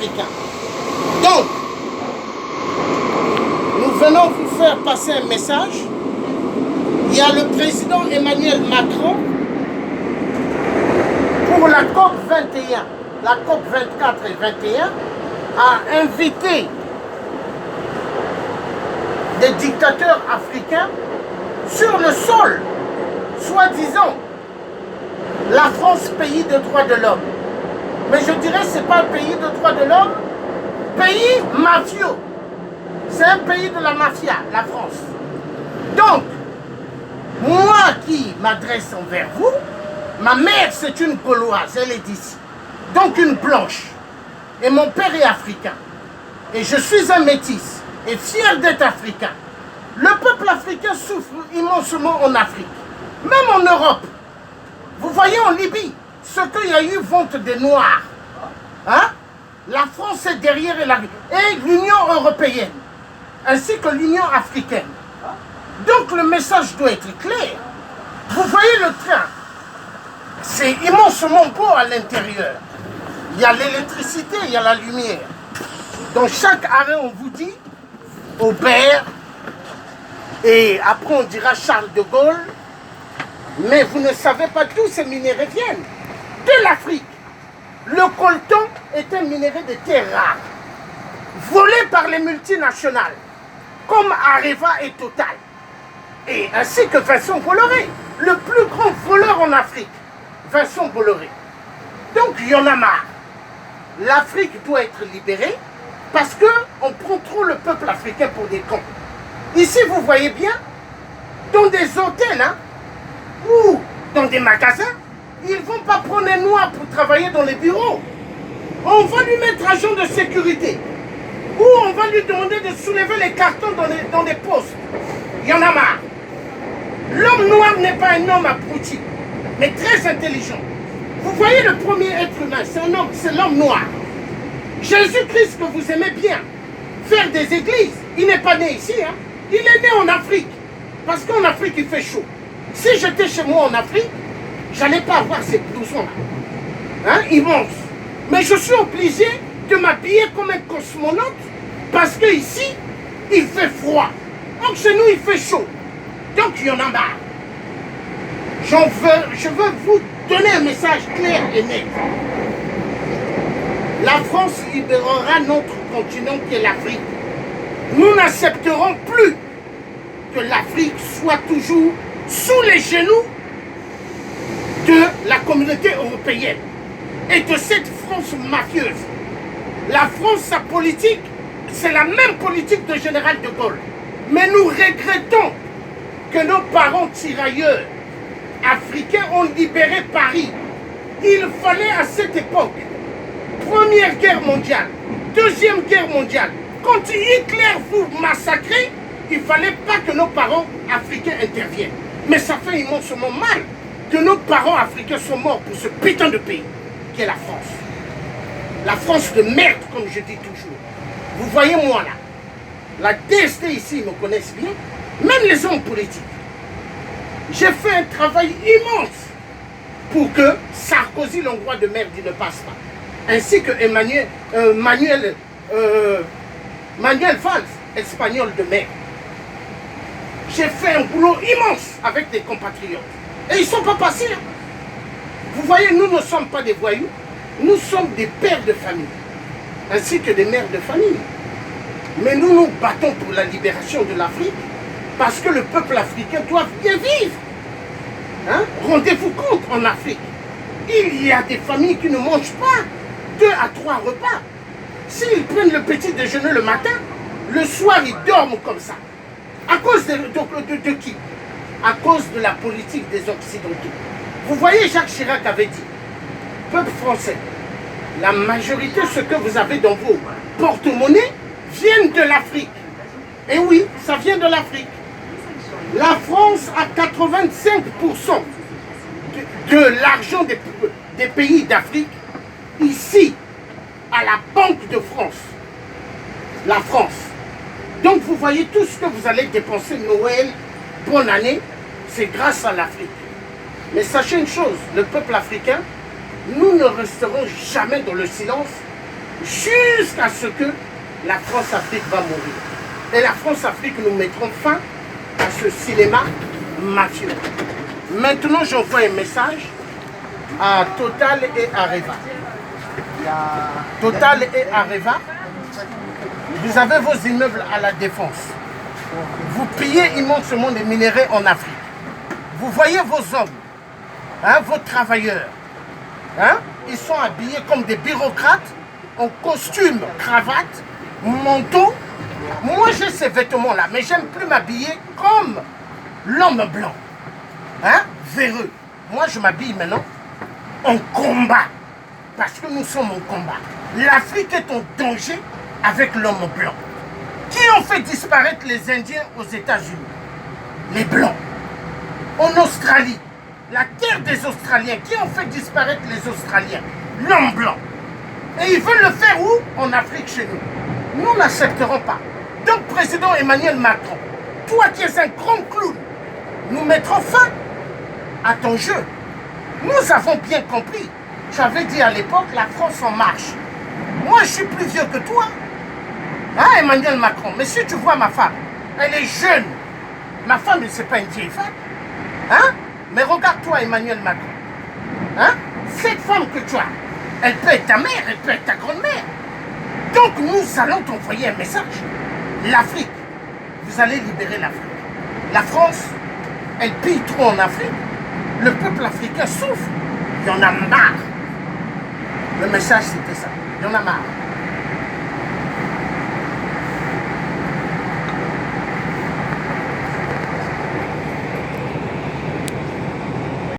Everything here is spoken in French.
africain. Donc, nous venons vous faire passer un message. Il y a le président Emmanuel Macron pour la COP 21, la COP 24 et 21, a invité des dictateurs africains sur le sol, soi-disant, la France, pays de droits de l'homme. Mais je dirais que ce n'est pas un pays de droits de l'homme, pays mafieux. C'est un pays de la mafia, la France. Donc, moi qui m'adresse envers vous, ma mère c'est une Gauloise, elle est d'ici. Donc une blanche. Et mon père est africain. Et je suis un métis et fier d'être africain. Le peuple africain souffre immensement en Afrique. Même en Europe. Vous voyez en Libye, ce qu'il y a eu vente des Noirs. Hein? La France est derrière et l'Union européenne. Ainsi que l'Union africaine. Donc le message doit être clair. Vous voyez le train. C'est immensement beau à l'intérieur. Il y a l'électricité, il y a la lumière. Dans chaque arrêt, on vous dit Aubert, et après on dira Charles de Gaulle. Mais vous ne savez pas d'où ces minéraux viennent. De l'Afrique. Le coltan est un minerai de terre rare, volé par les multinationales, comme Areva et Total. Et ainsi que Vincent Bolloré, le plus grand voleur en Afrique. Vincent Bolloré. Donc il y en a marre. L'Afrique doit être libérée parce qu'on prend trop le peuple africain pour des cons. Ici, vous voyez bien, dans des hôtels hein, ou dans des magasins, ils ne vont pas prendre un noir pour travailler dans les bureaux. On va lui mettre agent de sécurité. Ou on va lui demander de soulever les cartons dans des postes. Il y en a marre. L'homme noir n'est pas un homme abruti, mais très intelligent. Vous voyez le premier être humain, c'est l'homme noir. Jésus-Christ que vous aimez bien, faire des églises, il n'est pas né ici, hein. Il est né en Afrique, parce qu'en Afrique il fait chaud. Si j'étais chez moi en Afrique, j'allais pas avoir ces blousons-là, hein, immenses. Mais je suis obligé de m'habiller comme un cosmonaute, parce que ici, il fait froid. Donc chez nous, il fait chaud. Donc il y en a marre. Je veux vous donner un message clair et net. La France libérera notre continent qui est l'Afrique. Nous n'accepterons plus que l'Afrique soit toujours sous les genoux de la communauté européenne et de cette France mafieuse. La France, sa politique, c'est la même politique de Général de Gaulle. Mais nous regrettons que nos parents tirailleurs africains ont libéré Paris. Il fallait à cette époque, Première Guerre mondiale, Deuxième Guerre mondiale, quand Hitler vous massacrait, il ne fallait pas que nos parents africains interviennent. Mais ça fait immensement mal que nos parents africains sont morts pour ce putain de pays, qui est la France. La France de merde, comme je dis toujours. Vous voyez moi là, la DST ici, ils me connaissent bien, même les hommes politiques. J'ai fait un travail immense pour que Sarkozy, l'Hongrois de merde, il ne passe pas. Ainsi que Manuel Valls, espagnol de merde. J'ai fait un boulot immense avec des compatriotes. Et ils ne sont pas passés. Hein. Vous voyez, nous ne sommes pas des voyous. Nous sommes des pères de famille, ainsi que des mères de famille. Mais nous nous battons pour la libération de l'Afrique, parce que le peuple africain doit bien vivre. Hein? Rendez-vous compte, en Afrique, il y a des familles qui ne mangent pas 2 à 3 repas. S'ils prennent le petit déjeuner le matin, le soir ils dorment comme ça. À cause de qui? À cause de la politique des Occidentaux. Vous voyez, Jacques Chirac avait dit, peuple français, la majorité de ce que vous avez dans vos porte-monnaies viennent de l'Afrique. Et oui, ça vient de l'Afrique. La France a 85% de l'argent des pays d'Afrique ici, à la Banque de France. La France. Donc vous voyez tout ce que vous allez dépenser Noël, bonne année, c'est grâce à l'Afrique. Mais sachez une chose, le peuple africain, nous ne resterons jamais dans le silence. jusqu'à ce que la France-Afrique va mourir. Et la France-Afrique, nous mettrons fin à ce cinéma mafieux. Maintenant, j'envoie un message à Total et Areva. Total et Areva, vous avez vos immeubles à la Défense. Vous pillez immensément des minéraux en Afrique. Vous voyez vos hommes, hein, vos travailleurs, hein, ils sont habillés comme des bureaucrates, en costume, cravate, manteau. Moi j'ai ces vêtements-là, mais j'aime plus m'habiller comme l'homme blanc, hein, véreux. Moi je m'habille maintenant en combat, parce que nous sommes en combat. L'Afrique est en danger avec l'homme blanc. Qui ont fait disparaître les Indiens aux États-Unis? Les Blancs. En Australie, la terre des Australiens, qui ont fait disparaître les Australiens? L'homme blanc. Et ils veulent le faire où? En Afrique, chez nous. Nous n'accepterons pas. Donc, président Emmanuel Macron, toi qui es un grand clown, nous mettrons fin à ton jeu. Nous avons bien compris. J'avais dit à l'époque, la France en marche. Moi, je suis plus vieux que toi. Hein, Emmanuel Macron? Mais si tu vois ma femme, elle est jeune. Ma femme, elle n'est pas une vieille femme. Hein? Mais regarde-toi, Emmanuel Macron. Hein? Cette femme que tu as, elle peut être ta mère, elle peut être ta grand-mère. Donc nous allons t'envoyer un message. L'Afrique, vous allez libérer l'Afrique. La France, elle pille trop en Afrique. Le peuple africain souffre. Il y en a marre. Le message, c'était ça. Il y en a marre.